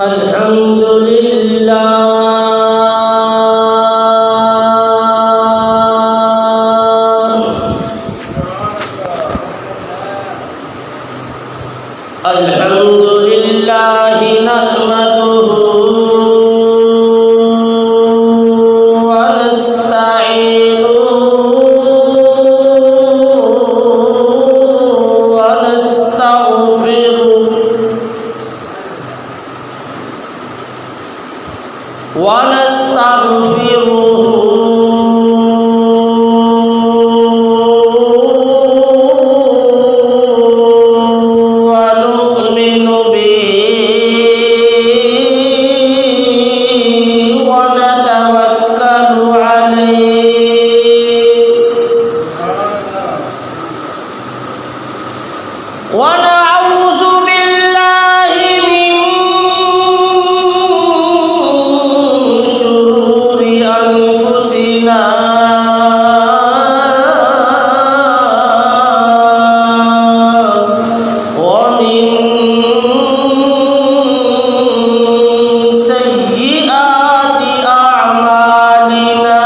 الحمد لله الحمد لله نحمده ونستعينه ونؤمن به ونتوكل عليه ونعوذ بالله من شرور أنفسنا ومن سيئات أعمالنا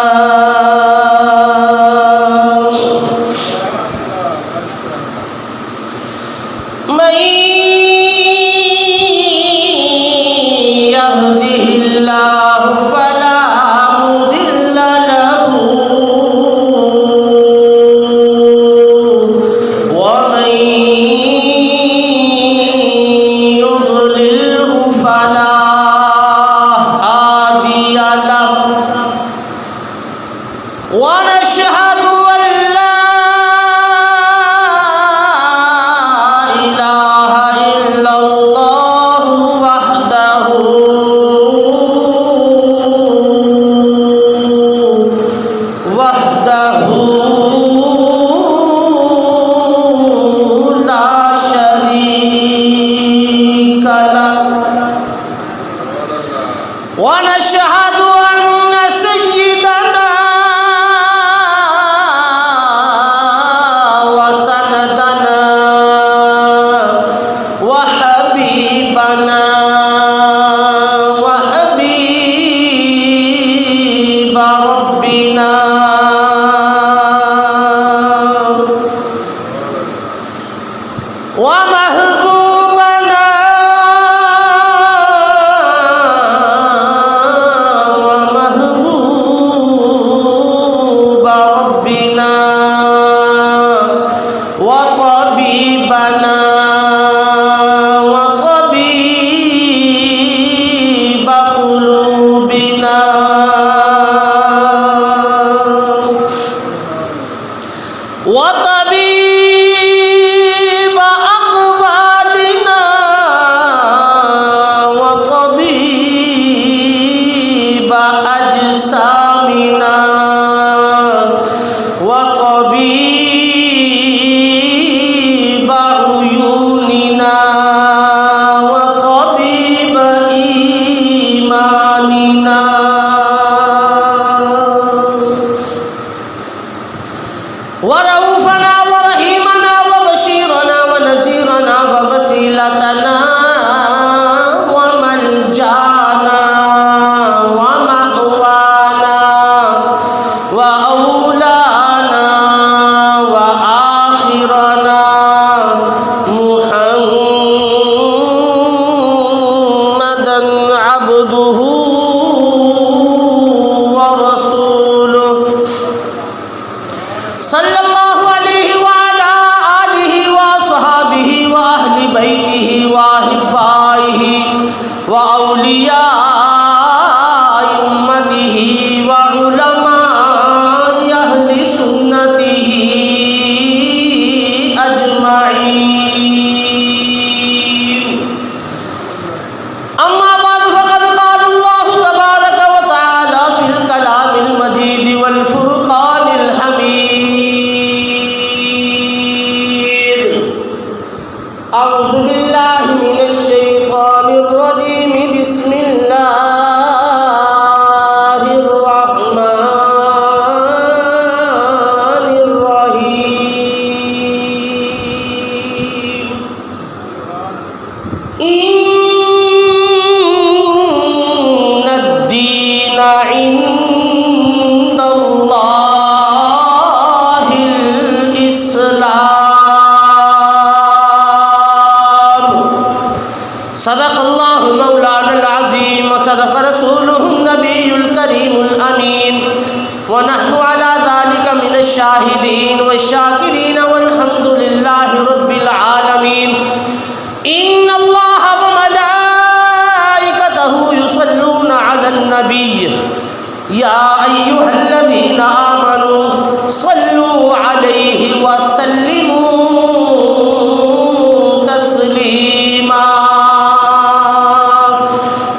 من يهده الله فلا مضل له ومن يضلله فلا هادي له ونشهد أن لا إله إلا الله وحده لا شريك له ونشهد أن سيدنا وسندنا وحبيبنا وحبيب ربنا ومحبوبنا ومحبوب ربنا وطبيبنا وطبيب قلوبنا وطبيب أقوالنا وطبيب أجسامنا وطبيب عيوننا وطبيب إيماننا ورؤوفنا ورحيمنا وبشيرنا ونذيرنا ووسيلتنا وملجانا ومأوانا وأولانا وآخرنا محمدا عبده ورسوله صلى الله عليه وعلى آله وصحبه وأهل بيته وأحبائه وأولياء أمته وعلماء أهل سنته أجمعين أما بعد فقد قال الله تبارك وتعالى في الكلام المجيد والفرقان الحميد أعوذ بالله من الشيطان الرجيم بسم الله الرحمن الرحيم إن صدق اللہ مولانا العظیم وصدق رسولہ النبی الکریم الامین ونحن على ذلك من الشاہدین والشاکرین والحمد للہ رب العالمین ان اللہ وملائکتہ یصلون علی النبی یا ایہا الذین آمنوا صلوا علیہ وسلموا تسلیما.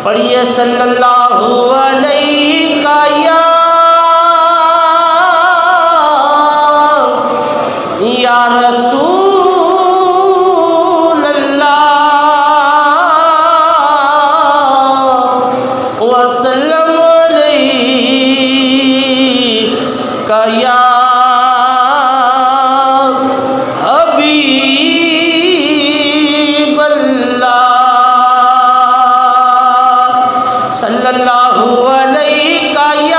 پڑھیے صلی اللہ علیہ یا رسول اللہ وسلم علیہ یا حبیب اللہ صلی اللہ علیہ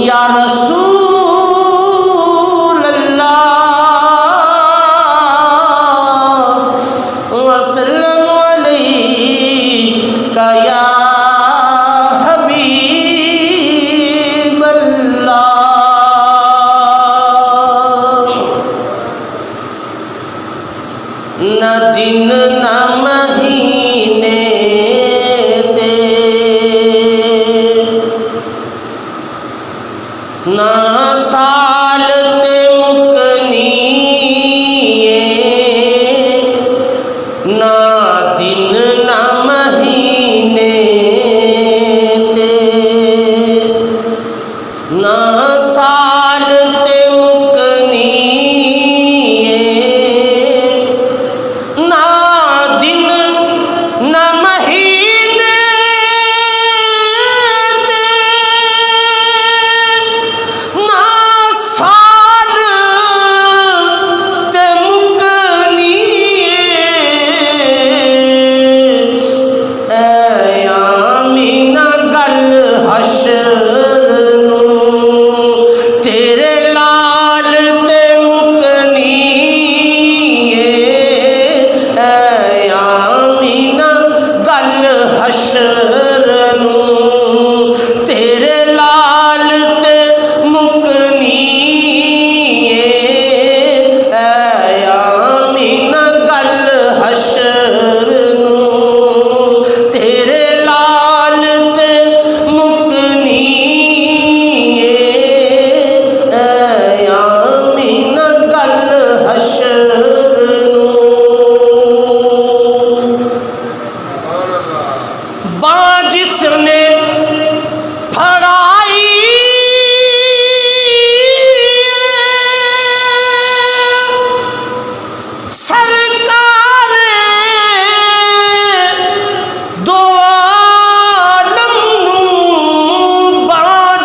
یا رسول اللہ وسلم علیہ یا حبیب اللہ. نہ دن نہ مہینے تے نہ سال تے مکنیے نہ دن نہ مہینے تے نہ سال تے مکنیے نہ دن نہ مہینے جس نے پھڑائی سرکار دو عالم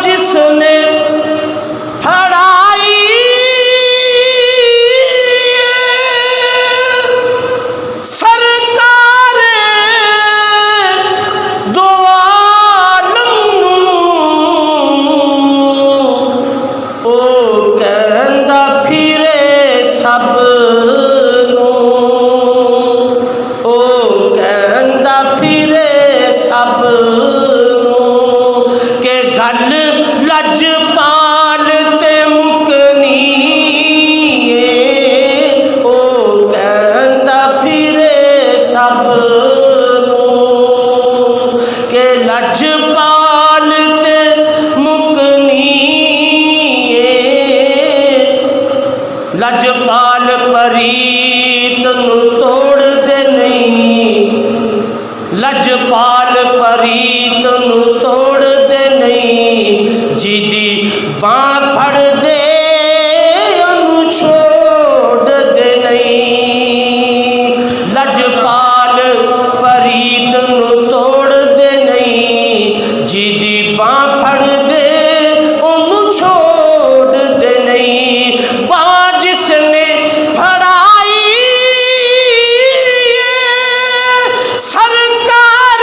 جس نے پھڑائی سرکار دو عالم او کہندا پھرے سب نو او کہندا پھرے سب نو کہ گل لج پال تے مکنی او کہندا پھرے سب کہ لج پال تے مکنی لج پال پریت نو توڑ دے نہیں لج پال پریت نو توڑ دے نہیں جی دی باں پھڑ دے انو چھوڑ دے نہیں لج پال پریت نو توڑ دے نہیں جی دی باں پھڑ دے انو چھوڑ دے نہیں باں جس نے پھڑائی سرکار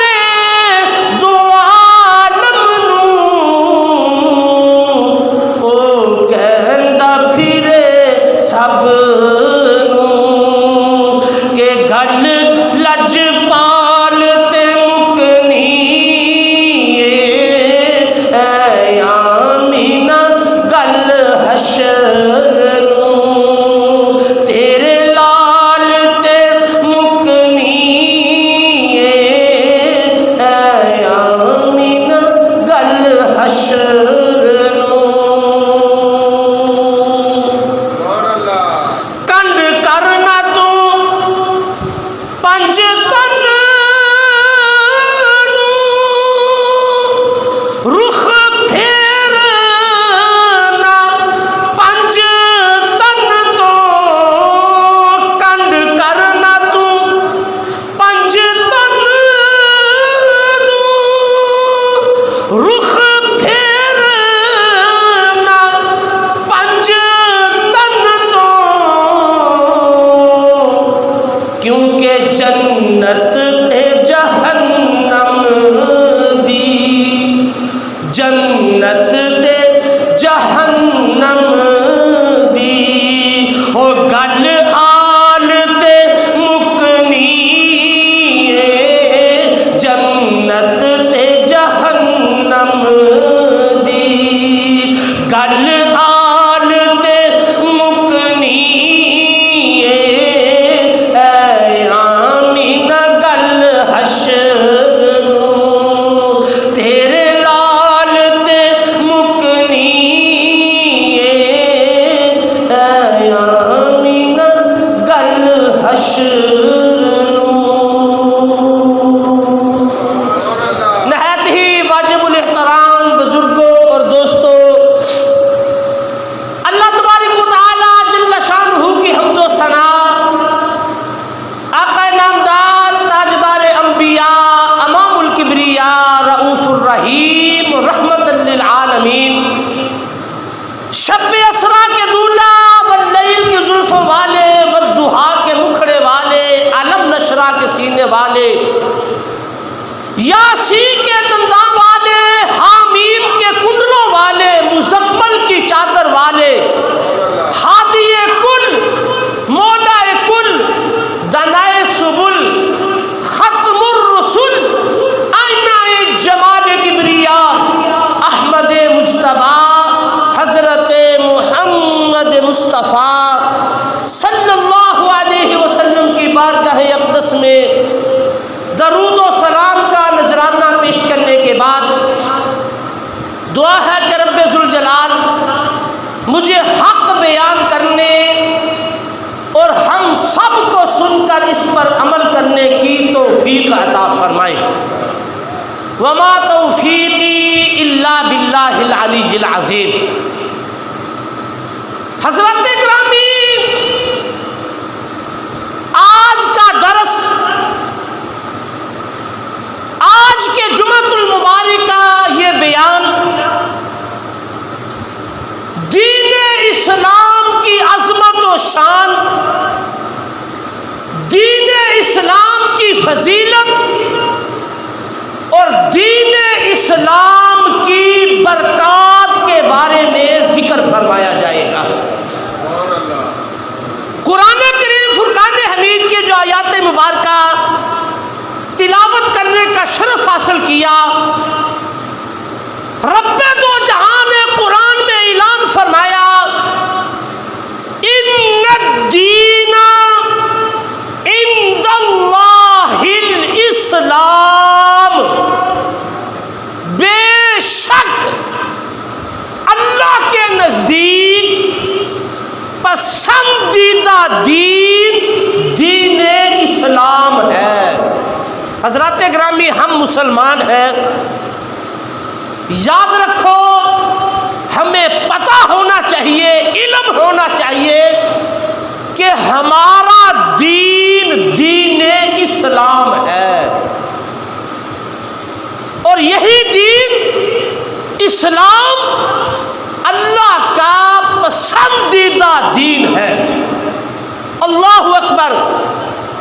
دو عالم نو او کرنے والے، یاسین کے دنداں والے، حامیم کے کنڈلوں والے، مزمل کی چادر والے، ہادی کل، مولا کل، دنائے سبل، ختم الرسل، آئینہ جمال کبریا، احمد مجتبی حضرت محمد مصطفیٰ صلی اللہ علیہ وسلم کی بارگاہ اقدس میں درود و سلام کا نذرانہ پیش کرنے کے بعد دعا ہے کہ رب ذوالجلال مجھے حق بیان کرنے اور ہم سب کو سن کر اس پر عمل کرنے کی توفیق عطا فرمائے۔ وما توفیقی الا باللہ العلی العظیم۔ حضرت گرامی، آج کا درس، آج کے جمعۃ المبارک کا یہ بیان دین اسلام کی عظمت و شان، دین اسلام کی فضیلت اور دین اسلام کی برکات کے بارے میں ذکر فرمایا جائے گا۔ قرآن کریم فرقان حمید کے جو آیات مبارکہ تلاوت کرنے کا شرف حاصل کیا، رب دو جہاں نے قرآن میں اعلان فرمایا، ان الدین عند اللہ الاسلام، بے شک اللہ کے نزدیک پسندیدہ دین دین اسلام ہے۔ حضرات گرامی، ہم مسلمان ہیں، یاد رکھو، ہمیں پتہ ہونا چاہیے، علم ہونا چاہیے کہ ہمارا دین دین اسلام ہے، اور یہی دین اسلام اللہ کا پسندیدہ دین ہے۔ اللہ اکبر۔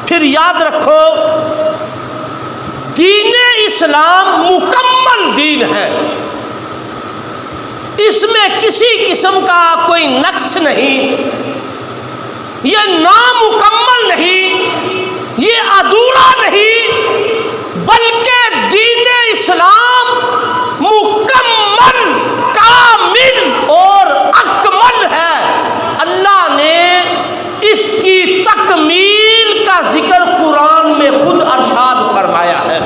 پھر یاد رکھو، دین اسلام مکمل دین ہے، اس میں کسی قسم کا کوئی نقص نہیں، یہ نامکمل نہیں، یہ ادھورا نہیں، بلکہ دین اسلام مکمل، کامل اور اکمل ہے۔ اللہ نے اس کی تکمیل کا ذکر قرآن میں خود ارشاد فرمایا ہے۔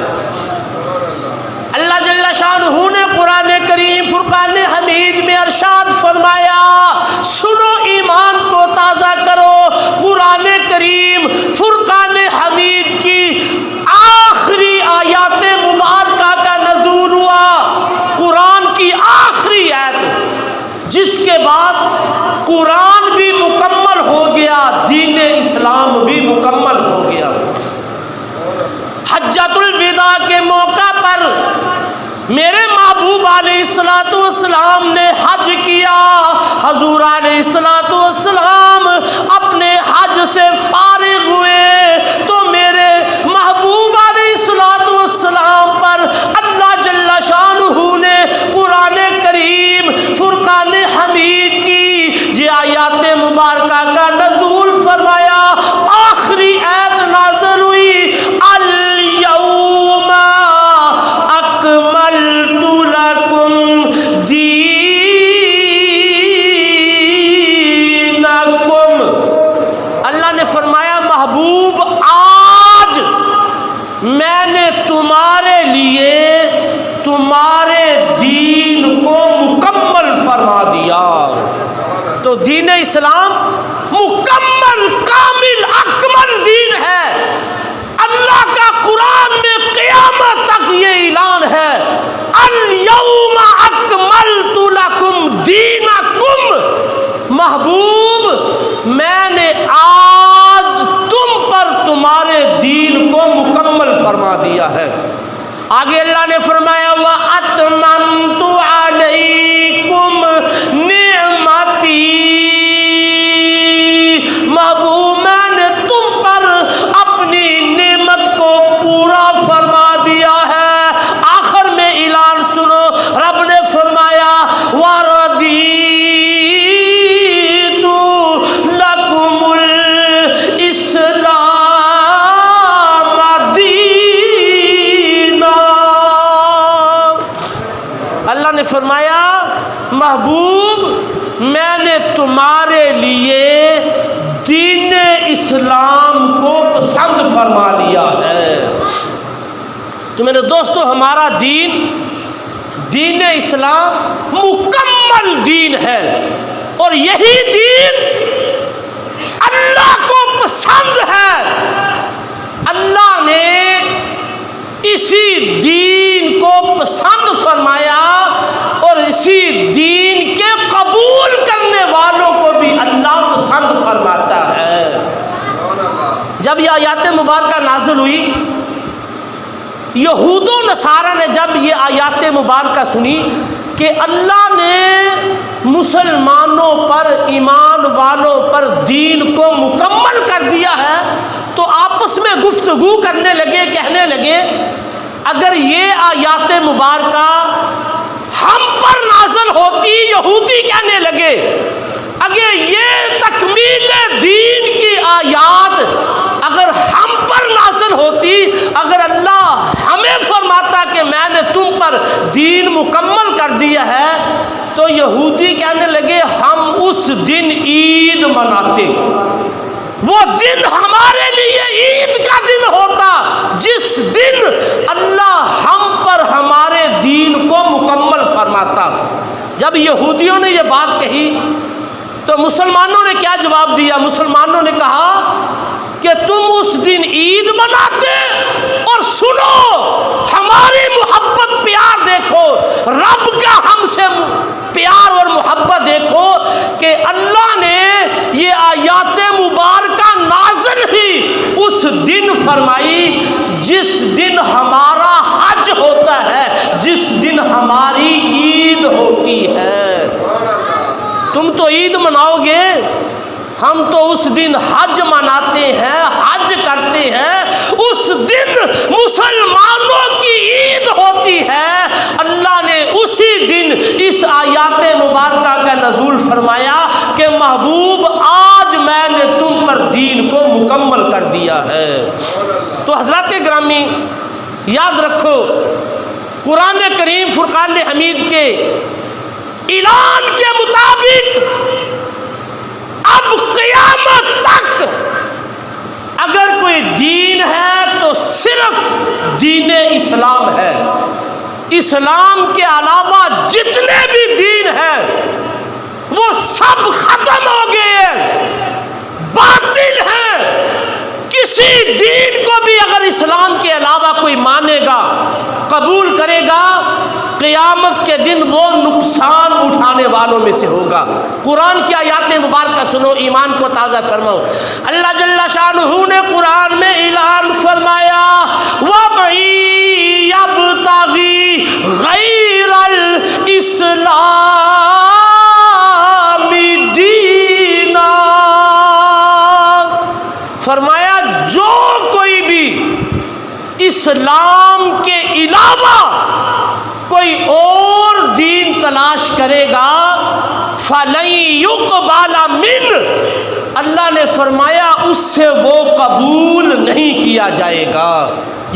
اللہ جل شانہ نے قرآن کریم فرقان حمید میں ارشاد فرمایا، سنو ایمان کو تازہ کرو۔ قرآن کریم فرقان حمید کی آخری آیات مبارکہ کا نزول ہوا، قرآن کی آخری آیت، جس کے بعد قرآن بھی مکمل ہو گیا، دین اسلام بھی مکمل ہو گیا۔ حجۃ الوداع کے موقع پر میرے محبوب علیہ الصلوۃ والسلام نے حج کیا۔ حضور علیہ الصلوۃ والسلام اپنے حج سے فارغ ہوئے تو میرے محبوب علیہ الصلوۃ والسلام پر اللہ جل شانہ نے قرآن کریم فرقان حمید کی یہ آیات مبارکہ کا نزول فرمایا۔ آخری آیت نازل ہوئی، الیوم اکملت لکم دینکم۔ اللہ نے فرمایا، محبوب آج میں نے تمہارے لیے تمہارے دین کو مکمل فرما دیا۔ تو دین اسلام مکمل، کامل، اکمل دین ہے۔ اللہ کا قرآن میں قیامت تک یہ اعلان ہے، الیوم اکملت لکم دینکم۔ محبوب، میں نے آج تم پر تمہارے دین کو مکمل فرما دیا ہے۔ آگے اللہ نے فرمایا، وَأَتْمَمْتُ عَلَيْكُمْ نِعْمَتِي۔ محبوب، میں نے تم پر اپنی نعمت کو لیے دین اسلام کو پسند فرما لیا ہے۔ تو میرے دوستو، ہمارا دین اسلام مکمل دین ہے، اور یہی دین اللہ کو پسند ہے۔ اللہ نے اسی دین کو پسند فرمایا، اور اسی دین کے قبول کرنے والوں کو بھی اللہ پسند فرماتا ہے۔ جب یہ آیات مبارکہ نازل ہوئی، یہود و نصارہ نے جب یہ آیات مبارکہ سنی کہ اللہ نے مسلمانوں پر، ایمان والوں پر دین کو مکمل کر دیا ہے، تو آپس میں گفتگو کرنے لگے، کہنے لگے اگر یہ آیات مبارکہ ہم پر نازل ہوتی، یہودی کہنے لگے اگر یہ تکمیل دین کی آیات اگر ہم پر نازل ہوتی، اگر اللہ ہمیں فرماتا کہ میں نے تم پر دین مکمل کر دیا ہے، تو یہودی کہنے لگے ہم اس دن عید مناتے، وہ دن ہمارے لیے عید کا دن ہوتا جس دن اللہ ہم پر ہمارے دین کو مکمل فرماتا۔ جب یہودیوں نے یہ بات کہی تو مسلمانوں نے کیا جواب دیا؟ مسلمانوں نے کہا کہ تم اس دن عید مناتے، اور سنو ہماری محبت پیار دیکھو، رب کا ہم سے پیار اور محبت دیکھو کہ اللہ نے یہ آیات مبارکہ نازل ہی اس دن فرمائی جس دن ہمارا حج ہوتا ہے، جس دن ہماری عید ہوتی ہے۔ تم تو عید مناؤ گے، ہم تو اس دن حج مناتے ہیں، حج کرتے ہیں، اس دن مسلمانوں کی عید ہوتی ہے۔ اللہ نے اسی دن اس آیات مبارکہ کا نزول فرمایا کہ محبوب آج میں نے تم پر دین کو مکمل کر دیا ہے۔ تو حضرات گرامی یاد رکھو، قرآن کریم فرقان حمید کے اعلان کے مطابق اب قیامت تک اگر کوئی دین ہے تو صرف دین اسلام ہے۔ اسلام کے علاوہ جتنے بھی دین ہیں وہ سب ختم ہو گئے ہیں، باطل ہیں۔ کسی دین کو بھی اگر اسلام کے علاوہ کوئی مانے گا، قبول کرے گا، قیامت کے دن وہ نقصان اٹھانے والوں میں سے ہوگا۔ قرآن کی آیات مبارکہ سنو، ایمان کو تازہ فرماؤ۔ اللہ جل شانہ نے قرآن میں اعلان فرمایا وَمَن يَبْتَغِ غَيْرَ الْإِسْلَامِ دِينًا، فرمایا جو کوئی بھی اسلام کے علاوہ کوئی اور دین تلاش کرے گا فَلَن يُقْبَلَ مِنْهُ، اللہ نے فرمایا اس سے وہ قبول نہیں کیا جائے گا۔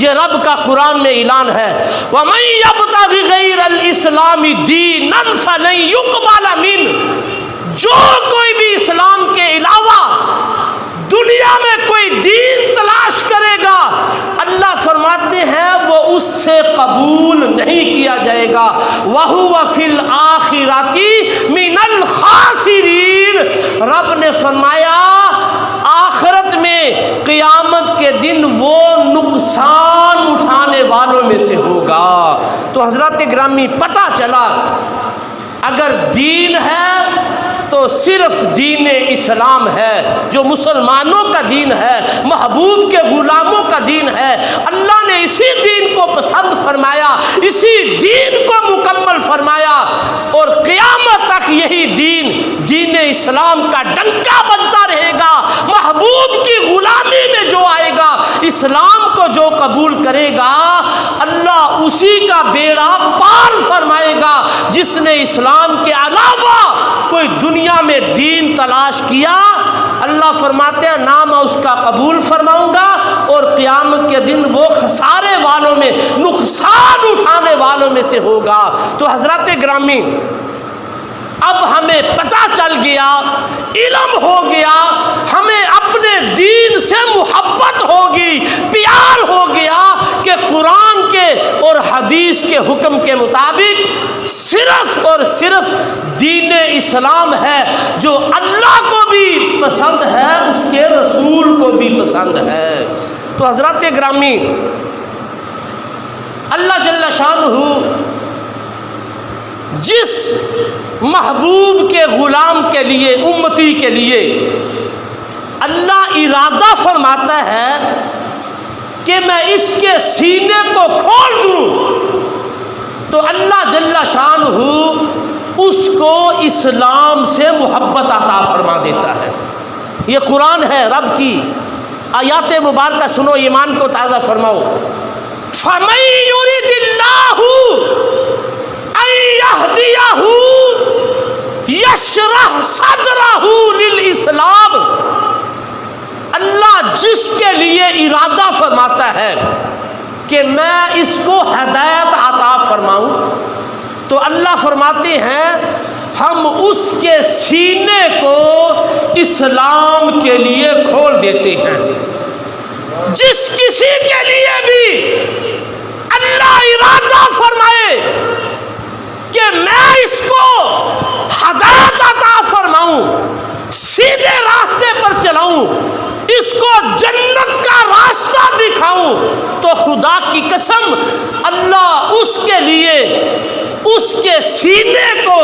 یہ رب کا قرآن میں اعلان ہے وَمَن يَبْتَغِ غَيْرَ الْإِسْلَامِ دِينًا فَلَن يُقْبَلَ مِنْهُ، جو کوئی بھی اسلام کے علاوہ دنیا میں کوئی دین تلاش کرے گا، اللہ فرماتے ہیں وہ اس سے قبول نہیں کیا جائے گا۔ وَهُوَ فِي الْآخِرَةِ مِنَ الْخَاسِرِينَ، رب نے فرمایا آخرت میں قیامت کے دن وہ نقصان اٹھانے والوں میں سے ہوگا۔ تو حضرات گرامی پتہ چلا اگر دین ہے تو صرف دین اسلام ہے، جو مسلمانوں کا دین ہے، محبوب کے غلاموں کا دین ہے۔ اللہ نے اسی دین کو پسند فرمایا، اسی دین کو مکمل فرمایا، اور قیامت تک یہی دین اسلام کا ڈنکا بجتا رہے گا۔ محبوب کی غلامی میں جو آئے گا، اسلام کو جو قبول کرے گا، اللہ اسی کا بیڑا پار فرمائے گا۔ جس نے اسلام کے علاوہ کوئی دنیا میں دین تلاش کیا، اللہ فرماتے ہیں نہ میں اس کا قبول فرماؤں گا، اور قیامت کے دن وہ خسارے والوں میں، نقصان اٹھانے والوں میں سے ہوگا۔ تو حضرات گرامی اب ہمیں پتہ چل گیا، علم ہو گیا، ہمیں اپنے دین سے محبت ہوگی، پیار ہو گیا کہ قرآن کے اور حدیث کے حکم کے مطابق صرف اور صرف دین اسلام ہے جو اللہ کو بھی پسند ہے، اس کے رسول کو بھی پسند ہے۔ تو حضرات گرامی، اللہ جل شانہ جس محبوب کے غلام کے لیے، امتی کے لیے اللہ ارادہ فرماتا ہے کہ میں اس کے سینے کو کھول دوں، تو اللہ جل شانہ اس کو اسلام سے محبت عطا فرما دیتا ہے۔ یہ قرآن ہے، رب کی آیات مبارکہ سنو، ایمان کو تازہ فرماؤ۔ فَمَن يُرِدِ اللَّهُ أَن يَهْدِيَهُ يَشْرَحْ صَدْرَهُ لِلْإِسْلَامِ، اللہ جس کے لیے ارادہ فرماتا ہے کہ میں اس کو ہدایت عطا فرماؤں، تو اللہ فرماتے ہیں ہم اس کے سینے کو اسلام کے لیے کھول دیتے ہیں۔ جس کسی کے لیے بھی اللہ ارادہ فرمائے کہ میں اس کو ہدایت عطا فرماؤں، سیدھے راستے پر چلاؤں، اس کو جنت کا راستہ دکھاؤں، تو خدا کی قسم اللہ اس کے لیے اس کے سینے کو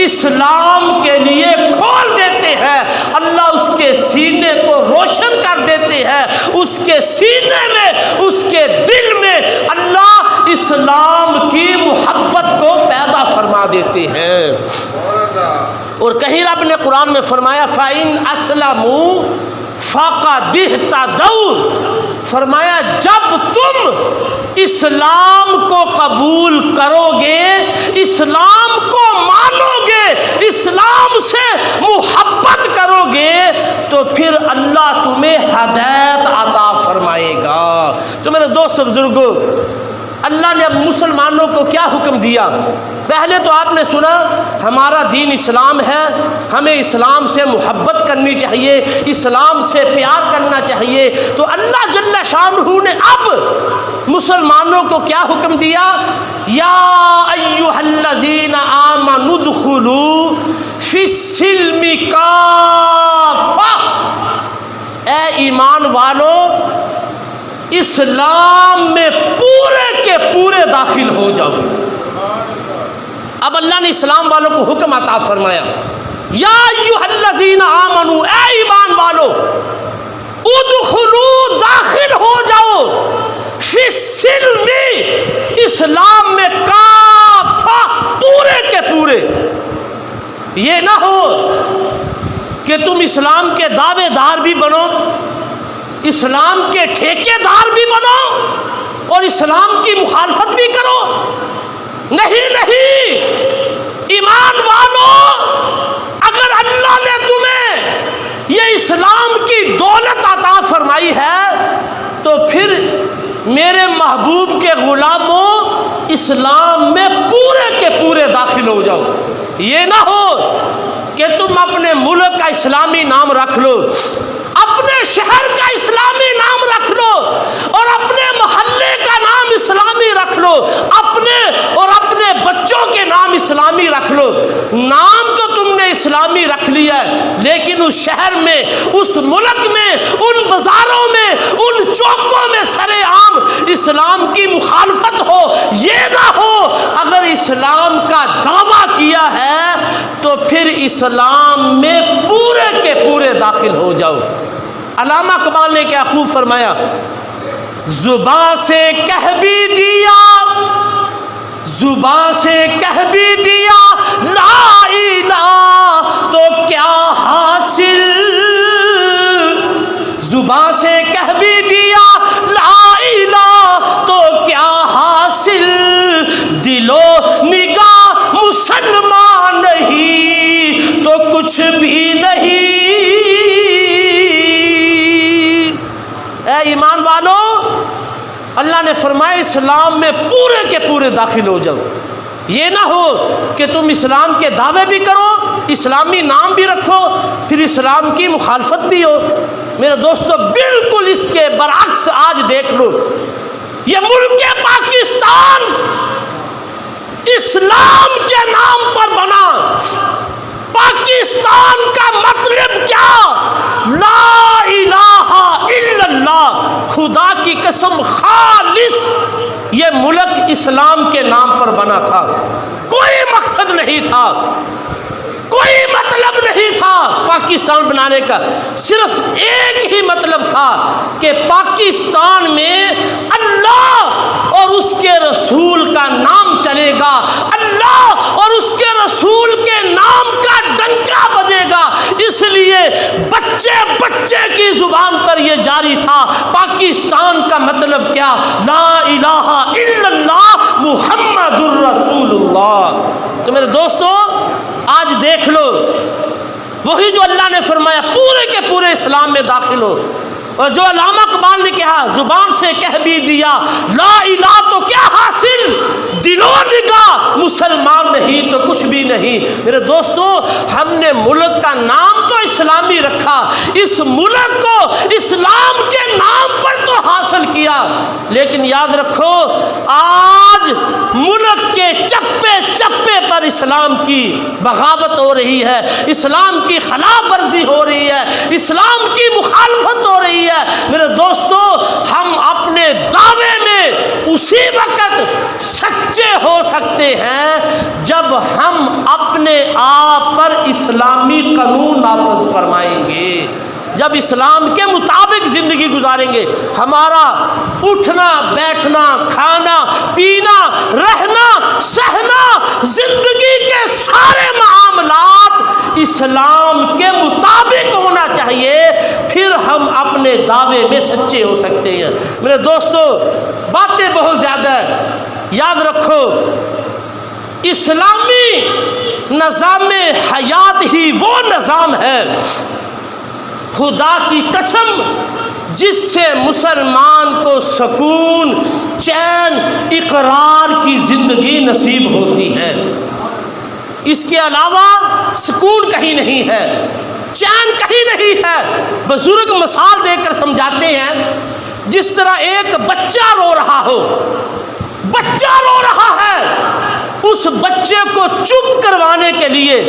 اسلام کے لیے کھول دیتے ہیں، اللہ اس کے سینے کو روشن کر دیتے ہیں، اس کے سینے میں، اس کے دل میں اللہ اسلام کی محبت کو پیدا فرما دیتے ہیں۔ اور کہیں رب نے قرآن میں فرمایا فَإِنْ أَسْلَمُوا فَقَدِ اهْتَدَوْا، فرمایا جب تم اسلام کو قبول کرو گے، اسلام کو مانو گے، اسلام سے محبت کرو گے، تو پھر اللہ تمہیں ہدایت عطا فرمائے گا۔ تو میرے دوست بزرگوں، اللہ نے اب مسلمانوں کو کیا حکم دیا؟ پہلے تو آپ نے سنا ہمارا دین اسلام ہے، ہمیں اسلام سے محبت کرنی چاہیے، اسلام سے پیار کرنا چاہیے۔ تو اللہ جل شانہ نے اب مسلمانوں کو کیا حکم دیا؟ یا ایھا الذین آمنوا ادخلوا فی السلم کافہ، اے ایمان والو اسلام میں پورے کے پورے داخل ہو جاؤ۔ اب اللہ نے اسلام والوں کو حکم عطا فرمایا، یا ایھا الذین آمنوا، اے ایمان والو، ادخلوا، داخل ہو جاؤ، فی السلم، اسلام میں، کافہ، پورے کے پورے۔ یہ نہ ہو کہ تم اسلام کے دعوے دار بھی بنو، اسلام کے ٹھیکے دار بھی بنو اور اسلام کی مخالفت بھی کرو۔ نہیں نہیں، ایمان والو، اگر اللہ نے تمہیں یہ اسلام کی دولت عطا فرمائی ہے تو پھر میرے محبوب کے غلاموں اسلام میں پورے کے پورے داخل ہو جاؤ۔ یہ نہ ہو کہ تم اپنے ملک کا اسلامی نام رکھ لو، اپنے شہر کا اسلامی نام رکھ لو، اور اپنے محلے کا نام اسلامی رکھ لو، اپنے اور اپنے بچوں کے نام اسلامی رکھ لو۔ نام تو تم نے اسلامی رکھ لیا ہے، لیکن اس شہر میں، اس ملک میں، ان بازاروں میں، ان چوکوں میں سرے عام اسلام کی مخالفت ہو۔ یہ نہ ہو اگر اسلام کا دعویٰ کیا ہے تو پھر اسلام میں پورے کے پورے داخل ہو جاؤ۔ علامہ اقبال نے کیا خوب فرمایا، زباں سے کہہ بھی دیا، زباں سے کہہ بھی دیا لا الہ تو کیا حاصل، زباں سے کہہ بھی دیا لا الہ تو کیا حاصل، دل و نگاہ مسلمان نہیں تو کچھ بھی نہیں۔ اے ایمان والو، اللہ نے فرمایا اسلام میں پورے کے پورے داخل ہو جاؤ۔ یہ نہ ہو کہ تم اسلام کے دعوے بھی کرو، اسلامی نام بھی رکھو، پھر اسلام کی مخالفت بھی ہو۔ میرے دوستو بالکل اس کے برعکس آج دیکھ لو، یہ ملک پاکستان اسلام کے نام پر بنا۔ پاکستان کا مطلب کیا؟ لا الہ الا اللہ، خدا کی قسم خالص یہ ملک اسلام کے نام پر بنا تھا، کوئی مقصد نہیں تھا، کوئی مطلب نہیں تھا پاکستان بنانے کا، صرف ایک ہی مطلب تھا کہ پاکستان میں اللہ اور اس کے رسول کا نام چلے گا، اللہ اور اس کے رسول کے نام کا ڈنکا بجے گا۔ اس لیے بچے بچے کی زبان پر یہ جاری تھا، پاکستان کا مطلب کیا؟ لا الہ الا اللہ محمد الرسول اللہ۔ تو میرے دوستو آج دیکھ لو، وہی جو اللہ نے فرمایا پورے کے پورے اسلام میں داخل ہو، اور جو علامہ اقبال نے کہا زبان سے کہہ بھی دیا لا الہ تو کیا حاصل، دل و نگاہ مسلمان نہیں تو کچھ بھی نہیں۔ میرے دوستو ہم نے ملک کا نام تو اسلامی رکھا، اس ملک کو اسلام کے نام پر تو حاصل کیا، لیکن یاد رکھو آج ملک کے چپے چپے پر اسلام کی بغاوت ہو رہی ہے، اسلام کی خلاف ورزی ہو رہی ہے، اسلام کی مخالفت ہو رہی ہے۔ میرے دوستو ہم اپنے دعوے میں اسی وقت سچے ہو سکتے ہیں جب ہم اپنے آپ پر اسلامی قانون نافذ فرمائیں گے، جب اسلام کے مطابق زندگی گزاریں گے۔ ہمارا اٹھنا بیٹھنا کھانا پینا رہنا سہنا زندگی کے سارے معاملات اسلام کے مطابق ہونا چاہیے، پھر ہم اپنے دعوے میں سچے ہو سکتے ہیں۔ میرے دوستو باتیں بہت زیادہ ہیں، یاد رکھو اسلامی نظام حیات ہی وہ نظام ہے خدا کی قسم جس سے مسلمان کو سکون چین اقرار کی زندگی نصیب ہوتی ہے۔ اس کے علاوہ سکون کہیں نہیں ہے، چین کہیں نہیں ہے۔ بزرگ مثال دے کر سمجھاتے ہیں، جس طرح ایک بچہ رو رہا ہو، بچہ رو رہا ہے، اس بچے کو چپ کروانے کے لیے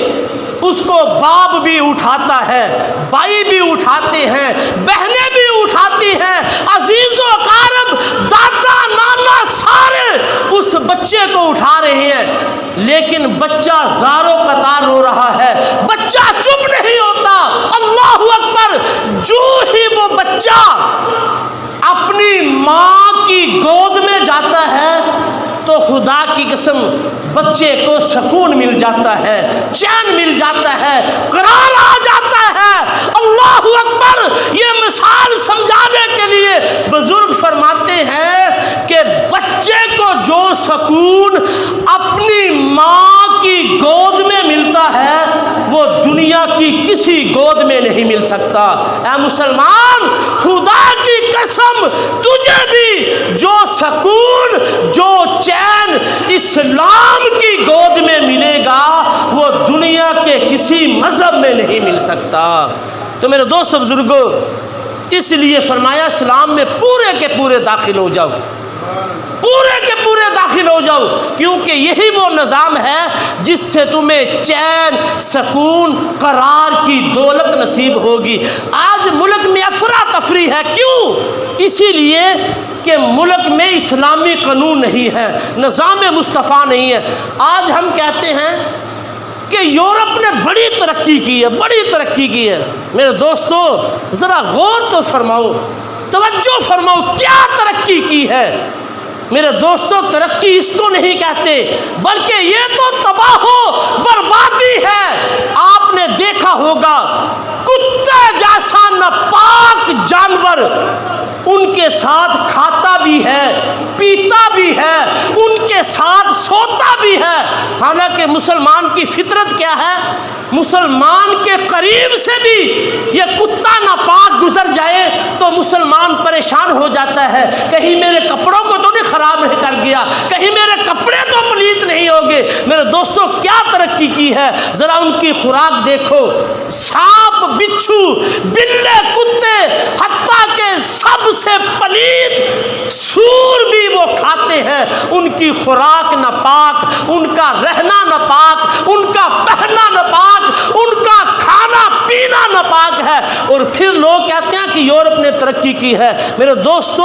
اس کو باپ بھی اٹھاتا ہے، بھائی بھی اٹھاتے ہیں، بہنیں بھی اٹھاتی ہیں، عزیز و اقارب دادا نانا سارے اس بچے کو اٹھا رہے ہیں، لیکن بچہ زاروں قطار رو رہا ہے، بچہ چپ نہیں ہوتا۔ اللہ اکبر، جو ہی وہ بچہ اپنی ماں کی گود میں جاتا ہے تو خدا کی قسم بچے کو سکون مل جاتا ہے، چین مل جاتا ہے، قرار آ جاتا ہے۔ اللہ اکبر، یہ مثال سمجھانے کے لیے بزرگ فرماتے ہیں کہ بچے کو جو سکون اپنی ماں کی گود میں ملتا ہے وہ دنیا کی کسی گود میں نہیں مل سکتا۔ اے مسلمان، خدا کی قسم تجھے بھی جو سکون جو چین اسلام کی گود میں ملے گا وہ دنیا کے کسی مذہب میں نہیں مل سکتا۔ تو میرے دوست بزرگوں، اس لیے فرمایا اسلام میں پورے کے پورے داخل ہو جاؤ، پورے کے پورے داخل ہو جاؤ، کیونکہ یہی وہ نظام ہے جس سے تمہیں چین سکون قرار کی دولت نصیب ہوگی۔ آج ملک میں افراتفری ہے، کیوں؟ اسی لیے کہ ملک میں اسلامی قانون نہیں ہے، نظام مصطفیٰ نہیں ہے۔ آج ہم کہتے ہیں کہ یورپ نے بڑی ترقی کی ہے، بڑی ترقی کی ہے۔ میرے دوستو ذرا غور تو فرماؤ، توجہ فرماؤ، کیا ترقی کی ہے؟ میرے دوستو ترقی اس کو نہیں کہتے، بلکہ یہ تو تباہ و بربادی ہے۔ آپ نے دیکھا ہوگا کتے جیسا ناپاک جانور ان کے ساتھ کھاتا بھی ہے، پیتا بھی ہے، ان کے ساتھ سوتا بھی ہے، حالانکہ مسلمان کی فطرت کیا ہے؟ مسلمان کے قریب سے بھی یہ کتا ناپاک گزر جائے تو مسلمان پریشان ہو جاتا ہے، کہیں میرے کپڑوں کو تو نہیں خراب نہیں کر گیا، کہیں میرے کپڑے تو پلیت نہیں ہوگے۔ میرے دوستوں کیا ترقی کی ہے، ذرا ان کی خوراک دیکھو، سانپ، بچھو، بلے، کتے، حتیٰ کہ سب سے پلید سور بھی وہ کھاتے ہیں۔ ان کی خوراک ناپاک، ان کا رہنا ناپاک، ان کا پہننا ناپاک، ان کا کھانا پینا ناپاک ہے، اور پھر لوگ کہتے ہیں کہ یورپ نے ترقی کی ہے۔ میرے دوستو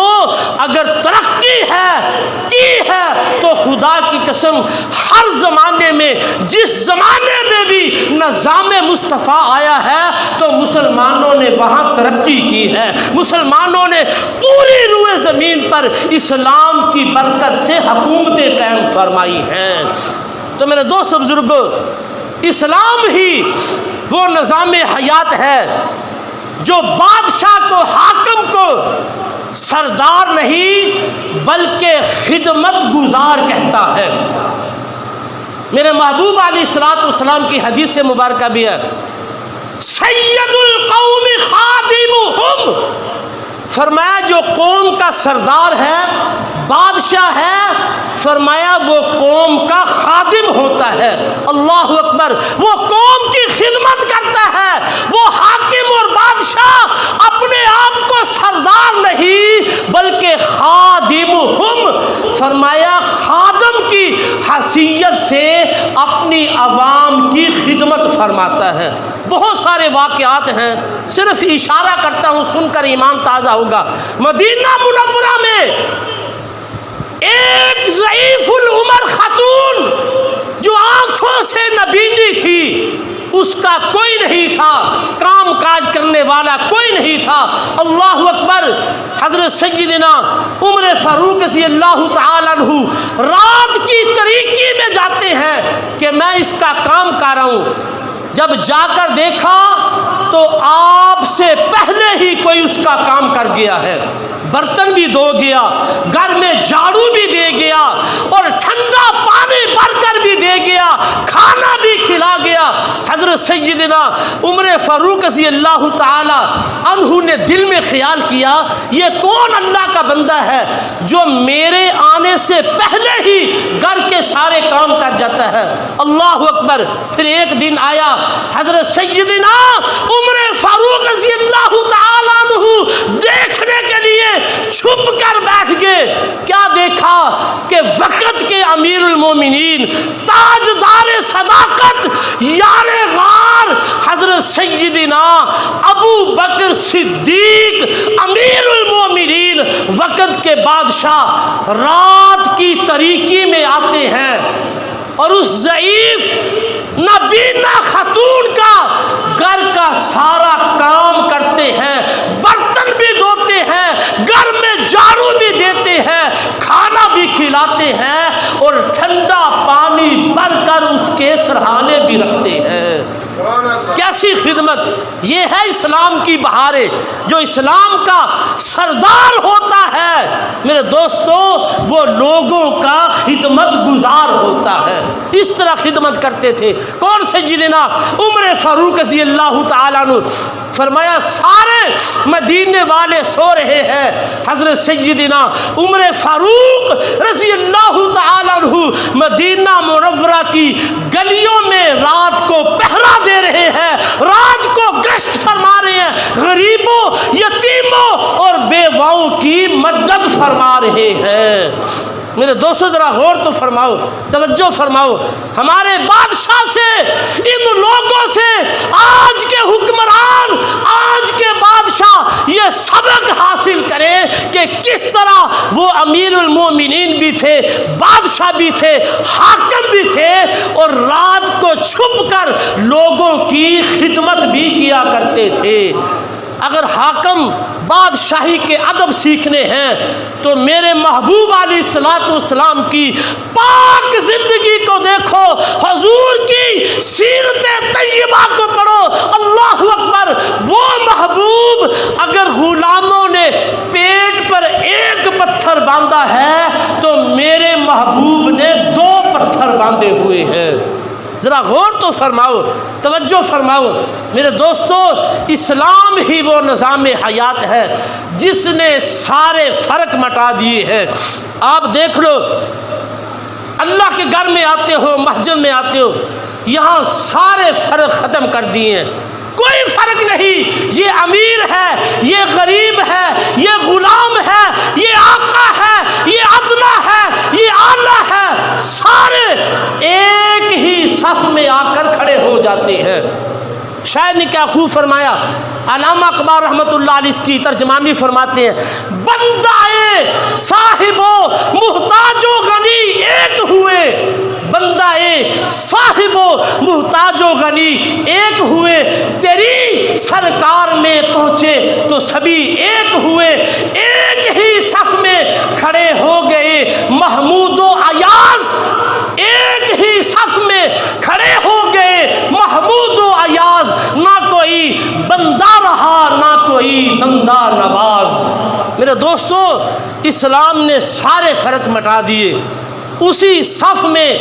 اگر ترقی ہے تو خدا کی قسم ہر زمانے میں، جس زمانے میں بھی نظام مصطفیٰ آیا ہے تو مسلمانوں نے وہاں ترقی کی ہے، مسلمانوں نے پوری روئے زمین پر اسلام کی برکت سے حکومتیں قائم فرمائی ہیں۔ تو میرے دوست بزرگوں، اسلام ہی وہ نظام حیات ہے جو بادشاہ کو، حاکم کو سردار نہیں بلکہ خدمت گزار کہتا ہے۔ میرے محبوب علیہ الصلوۃ والسلام کی حدیث سے مبارکہ بھی ہے، سید القوم خادمہم، فرمایا جو قوم کا سردار ہے، بادشاہ ہے، فرمایا وہ قوم کا خادم ہوتا ہے۔ اللہ اکبر، وہ قوم کی خدمت کرتا ہے۔ وہ حاکم اور بادشاہ اپنے آپ کو سردار نہیں بلکہ خادمہم، فرمایا خادم کی حیثیت سے اپنی عوام کی خدمت فرماتا ہے۔ بہت سارے واقعات ہیں، صرف اشارہ کرتا ہوں، سن کر ایمان تازہ ہوگا۔ مدینہ منورہ میں ایک ضعیف العمر خاتون جو آنکھوں سے نبینی تھی، اس کا کوئی نہیں تھا، کام کاج کرنے والا کوئی نہیں تھا۔ اللہ اکبر، حضرت سیدنا عمر فاروق رضی اللہ تعالیٰ عنہ رات کی تاریکی میں جاتے ہیں کہ میں اس کا کام کر رہا ہوں۔ جب جا کر دیکھا تو آپ سے پہلے ہی کوئی اس کا کام کر گیا ہے، برتن بھی دھو گیا، گھر میں جھاڑو بھی دے گیا، اور ٹھنڈا پانی بھر کر بھی دے گیا، کھانا بھی کھلا گیا۔ حضرت سیدنا عمر فاروق رضی اللہ تعالی عنہ نے دل میں خیال کیا، یہ کون اللہ کا بندہ ہے جو میرے آنے سے پہلے ہی گھر کے سارے کام کر جاتا ہے۔ اللہ اکبر۔ پھر ایک دن آیا، حضرت سیدنا عمر فاروق رضی اللہ تعالی عنہ دیکھنے کے لیے چھپ کر بیٹھ گئے۔ کیا دیکھا کہ وقت کے امیر المومنین، تاجدار صداقت، یار غار حضرت سیدنا ابو بکر صدیق امیر المومنین، وقت کے بادشاہ، رات کی تاریکی میں آتے ہیں اور اس ضعیف نابینا خاتون کا گھر کا سارا کام کرتے ہیں، برتن بھی دھوتے ہیں، گھر میں جھاڑو بھی دیتے ہیں، کھانا بھی کھلاتے ہیں، اور ٹھنڈا پانی بھر کر اس کے سرہانے بھی رکھتے ہیں۔ کیسی خدمت! یہ ہے اسلام کی بہاریں۔ جو اسلام کا سردار ہوتا ہے میرے دوستو، وہ لوگوں کا خدمت گزار ہوتا ہے۔ اس طرح خدمت کرتے تھے۔ کون سیدنا عمر فاروق رضی اللہ تعالیٰ عنہ، فرمایا سارے مدینے والے سو رہے ہیں، حضرت سیدنا عمر فاروق رضی اللہ تعالیٰ عنہ مدینہ منورہ کی گلیوں میں رات کو پہرا دے رہے ہیں، رات کو گشت فرما رہے ہیں، غریبوں، یتیموں اور بیواؤں کی مدد فرما رہے ہیں۔ میرے دوستو ذرا غور تو فرماؤ، توجہ فرماؤ، ہمارے بادشاہ سے، ان لوگوں سے آج کے حکمران، آج کے بادشاہ یہ سبق حاصل کریں کہ کس طرح وہ امیر المومنین بھی تھے، بادشاہ بھی تھے، حاکم بھی تھے، اور رات کو چھپ کر لوگوں کی خدمت بھی کیا کرتے تھے۔ اگر حاکم بادشاہی کے ادب سیکھنے ہیں تو میرے محبوب علیہ الصلوۃ والسلام کی پاک زندگی کو دیکھو، حضور کی سیرت طیبہ کو پڑھو۔ اللہ اکبر! وہ محبوب اگر غلاموں نے پیٹ پر ایک پتھر باندھا ہے تو میرے محبوب نے 2 پتھر باندھے ہوئے ہیں۔ ذرا غور تو فرماؤ، توجہ فرماؤ میرے دوستو، اسلام ہی وہ نظام حیات ہے جس نے سارے فرق مٹا دیے ہیں۔ آپ دیکھ لو، اللہ کے گھر میں آتے ہو، مسجد میں آتے ہو، یہاں سارے فرق ختم کر دیے ہیں، کوئی فرق نہیں، یہ امیر ہے، یہ غریب ہے، یہ غلام ہے، یہ آقا ہے، یہ ادنا ہے، یہ اعلیٰ ہے، سارے ایک ہی صف میں آ کر کھڑے ہو جاتے ہیں۔ شاعر نے کیا خوب فرمایا، علامہ اقبال رحمۃ اللہ علیہ اس کی ترجمانی فرماتے ہیں، بندائے صاحب و محتاج و غنی ایک ہوئے، بندائے صاحب و محتاج و غنی ایک ہوئے، تیری سرکار میں پہنچے تو سبھی ایک ہوئے، ایک ہی صف میں کھڑے ہو گئے محمود و ایاز، ایک ہی صف میں کھڑے ہو گئے محمود و ایاز، نہ کوئی بندہ رہا نہ کوئی بندہ نواز۔ میرے دوستو، اسلام نے سارے فرق مٹا دیے، اسی صف میں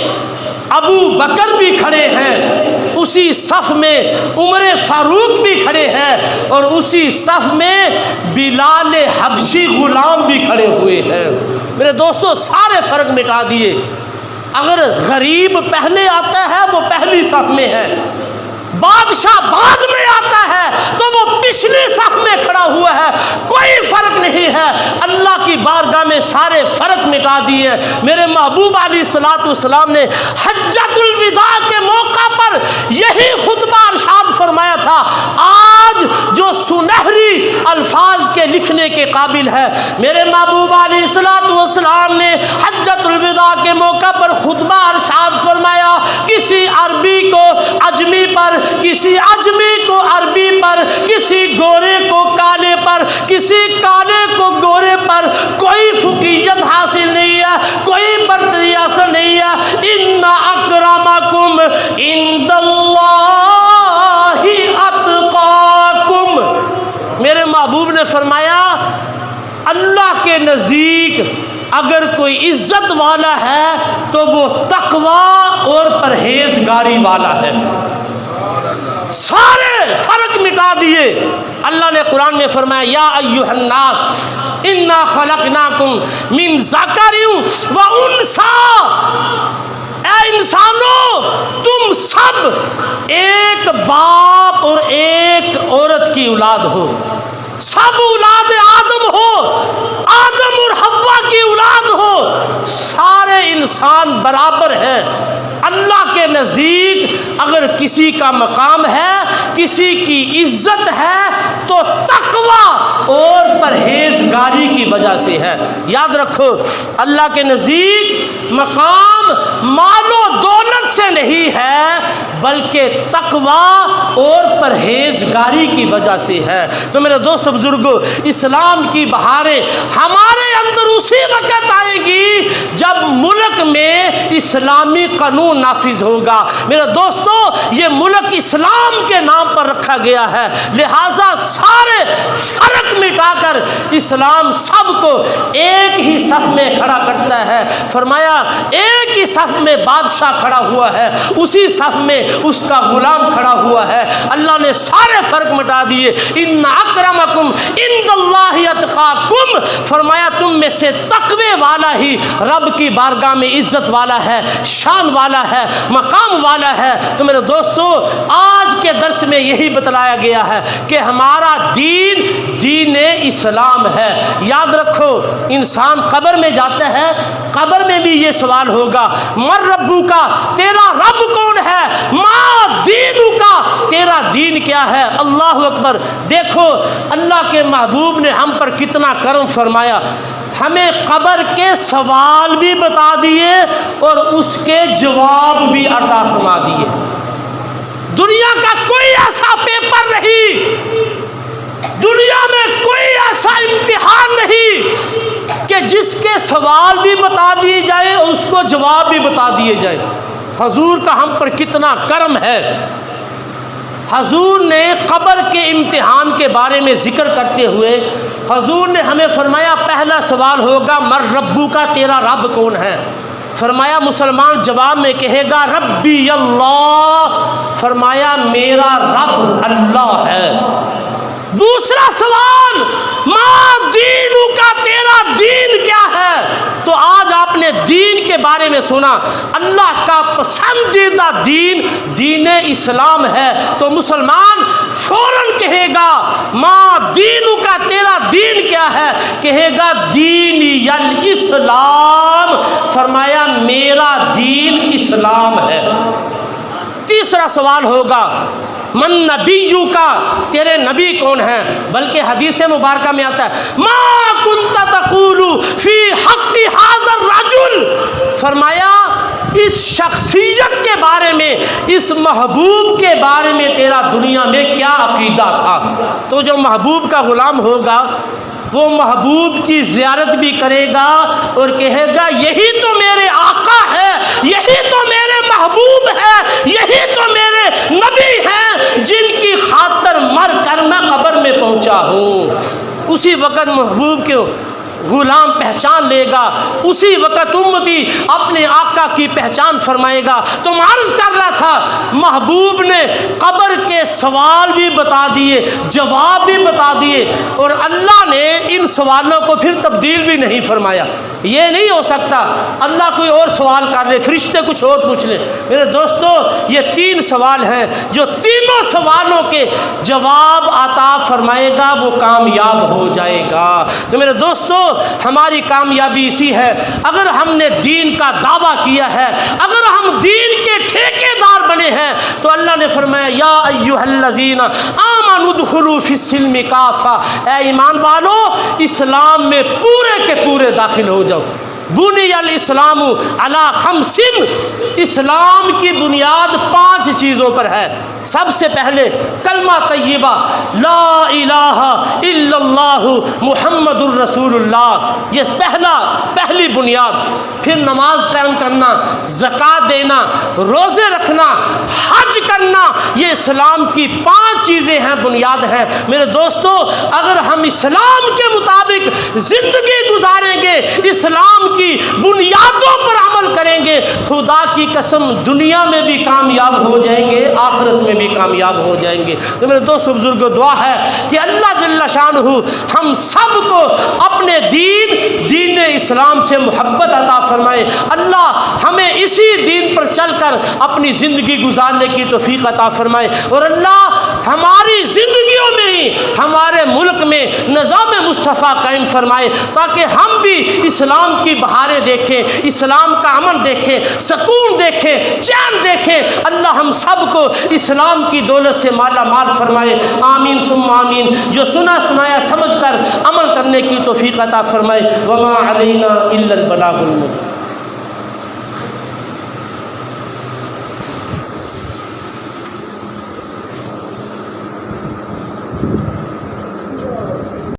ابو بکر بھی کھڑے ہیں، اسی صف میں عمر فاروق بھی کھڑے ہیں، اور اسی صف میں بلال حبشی غلام بھی کھڑے ہوئے ہیں۔ میرے دوستو، سارے فرق مٹا دیے۔ اگر غریب پہلے آتا ہے وہ پہلی صف میں ہے، بادشاہ بعد میں آتا ہے تو وہ پچھلی صف میں کھڑا ہوا ہے، کوئی فرق نہیں ہے۔ اللہ کی بارگاہ میں سارے فرق مٹا دیے۔ میرے محبوب علیہ الصلوۃ والسلام نے حجۃ الوداع کے موقع پر یہی خطبہ ارشاد فرمایا تھا، آج جو سنہری الفاظ کے لکھنے کے قابل ہے، میرے محبوب علیہ الصلوۃ والسلام نے حجۃ الوداع کے موقع پر خطبہ ارشاد فرمایا، کسی عربی کو عجمی پر، کسی عجمی کو عربی پر، کسی گورے کو کالے پر، کسی کالے کو گورے پر کوئی فقیہت حاصل نہیں ہے، کوئی برتری حاصل نہیں ہے۔ ان اکرمکم عند اللہ اتقاکم، میرے محبوب نے فرمایا اللہ کے نزدیک اگر کوئی عزت والا ہے تو وہ تقوی اور پرہیزگاری والا ہے۔ سارے فرق مٹا دیے۔ اللہ نے قرآن میں فرمایا، یا ایھا الناس انا خلقناکم من ذکر و انثی، اے انسانوں تم سب ایک باپ اور ایک عورت کی اولاد ہو، سب اولاد آدم ہو، آدم اور حوا کی اولاد ہو، سارے انسان برابر ہیں اللہ کے نزدیک۔ اگر کسی کا مقام ہے، کسی کی عزت ہے تو تقوی اور پرہیزگاری کی وجہ سے ہے۔ یاد رکھو، اللہ کے نزدیک مقام مال و دولت سے نہیں ہے بلکہ تقوی اور پرہیزگاری کی وجہ سے ہے۔ تو میرے دوست بزرگوں، اسلام کی بہاریں ہمارے اندر اسی وقت آئے گی جب ملک میں اسلامی قانون نافذ ہوگا۔ میرے دوستو، یہ ملک اسلام کے نام پر رکھا گیا ہے، لہٰذا سارے فرق مٹا کر اسلام سب کو ایک ہی صف میں کھڑا کرتا ہے۔ فرمایا ایک ہی صف میں بادشاہ کھڑا ہوا ہے، اسی صف میں اس کا غلام کھڑا ہوا ہے۔ اللہ نے سارے فرق مٹا دیے۔ ان اکرمکم عند اللہ اتقاکم، فرمایا تم میں سے تقوی والا ہی رب کی بارگاہ میں عزت والا ہے، شان والا ہے، مقام والا ہے۔ تو میرے دوستو، آج کے درس میں یہی بتلایا گیا ہے کہ ہمارا دین دین اسلام ہے۔ یاد رکھو، انسان قبر میں جاتا ہے، قبر میں بھی یہ سوال ہوگا، من ربو کا، تیرا رب کون ہے، ما دینو کا، تیرا دین کیا ہے۔ اللہ اکبر۔ دیکھو اللہ کے محبوب نے ہم پر کتنا کرم فرمایا، ہمیں قبر کے سوال بھی بتا دیے اور اس کے جواب بھی عطا فرما دیے۔ دنیا کا کوئی ایسا پیپر نہیں، دنیا میں کوئی ایسا امتحان نہیں کہ جس کے سوال بھی بتا دیے جائے اور اس کو جواب بھی بتا دیے جائے۔ حضور کا ہم پر کتنا کرم ہے۔ حضور نے قبر کے امتحان کے بارے میں ذکر کرتے ہوئے حضور نے ہمیں فرمایا، پہلا سوال ہوگا من ربو کا، تیرا رب کون ہے۔ فرمایا مسلمان جواب میں کہے گا ربی اللہ، فرمایا میرا رب اللہ ہے۔ دوسرا سوال ما دینو کا، تیرا دین کیا ہے۔ تو آج آپ نے دین کے بارے میں سنا، اللہ کا پسندیدہ دین دین اسلام ہے، تو مسلمان فوراً کہے گا ماں دینو کا، تیرا دین کیا ہے؟ کہے گا دینی الاسلام، فرمایا میرا دین اسلام ہے۔ تیسرا سوال ہوگا من نبیو کا، تیرے نبی کون ہیں؟ بلکہ حدیث مبارکہ میں آتا ہے ما کنت تقول فی حق ھذا الرجل، فرمایا اس شخصیت کے بارے میں، اس محبوب کے بارے میں تیرا دنیا میں کیا عقیدہ تھا؟ تو جو محبوب کا غلام ہوگا وہ محبوب کی زیارت بھی کرے گا اور کہے گا یہی تو میرے آقا ہے، یہی تو میرے محبوب ہے، یہی تو میرے نبی ہیں جن کی خاطر مر کر میں قبر میں پہنچا ہوں۔ اسی وقت محبوب کے غلام پہچان لے گا، اسی وقت امتی اپنے آقا کی پہچان فرمائے گا۔ تو میں عرض کر رہا تھا محبوب نے قبر کے سوال بھی بتا دیے، جواب بھی بتا دیے، اور اللہ نے ان سوالوں کو پھر تبدیل بھی نہیں فرمایا۔ یہ نہیں ہو سکتا اللہ کوئی اور سوال کر لے، فرشتے کچھ اور پوچھ لے۔ میرے دوستو یہ 3 سوال ہیں، جو تینوں سوالوں کے جواب عطا فرمائے گا وہ کامیاب ہو جائے گا۔ تو میرے دوستو ہماری کامیابی اسی ہے، اگر ہم نے دین کا دعویٰ کیا ہے، اگر ہم دین کے ٹھیکے دار بنے ہیں، تو اللہ نے فرمایا یا ایھا الذین آمنوا ادخلوا فی السلم کافہ، اے ایمان والو اسلام میں پورے کے پورے داخل ہو جاؤ۔ بنی الاسلام علی 5، اسلام کی بنیاد 5 چیزوں پر ہے۔ سب سے پہلے کلمہ طیبہ لا الہ الا اللہ محمد الرسول اللہ، یہ پہلی بنیاد۔ پھر نماز قائم کرنا، زکوٰۃ دینا، روزے رکھنا، حج کرنا، یہ اسلام کی 5 چیزیں ہیں، بنیاد ہیں۔ میرے دوستو اگر ہم اسلام کے مطابق زندگی گزاریں گے، اسلام کی بنیادوں پر عمل کریں گے، خدا کی قسم دنیا میں بھی کامیاب ہو جائیں گے، آخرت میں بھی کامیاب ہو جائیں گے۔ تو میرے دوستو بزرگوں دعا ہے کہ اللہ جل شانہ ہم سب کو اپنے دین اسلام سے محبت عطا فرمائے۔ اللہ ہمیں اسی دین پر چل کر اپنی زندگی گزارنے کی توفیق عطا فرمائے، اور اللہ ہماری زندگیوں میں ہی ہمارے ملک میں نظام مصطفیٰ قائم فرمائے، تاکہ ہم بھی اسلام کی بہاریں دیکھیں، اسلام کا امن دیکھیں، سکون دیکھیں، چین دیکھیں۔ اللہ ہم سب کو اسلام کی دولت سے مالا مال فرمائے، آمین ثم آمین۔ جو سنا سنایا سمجھ کر عمل کرنے کی توفیق عطا فرمائے۔ وما علینا الا البلاغ المبین۔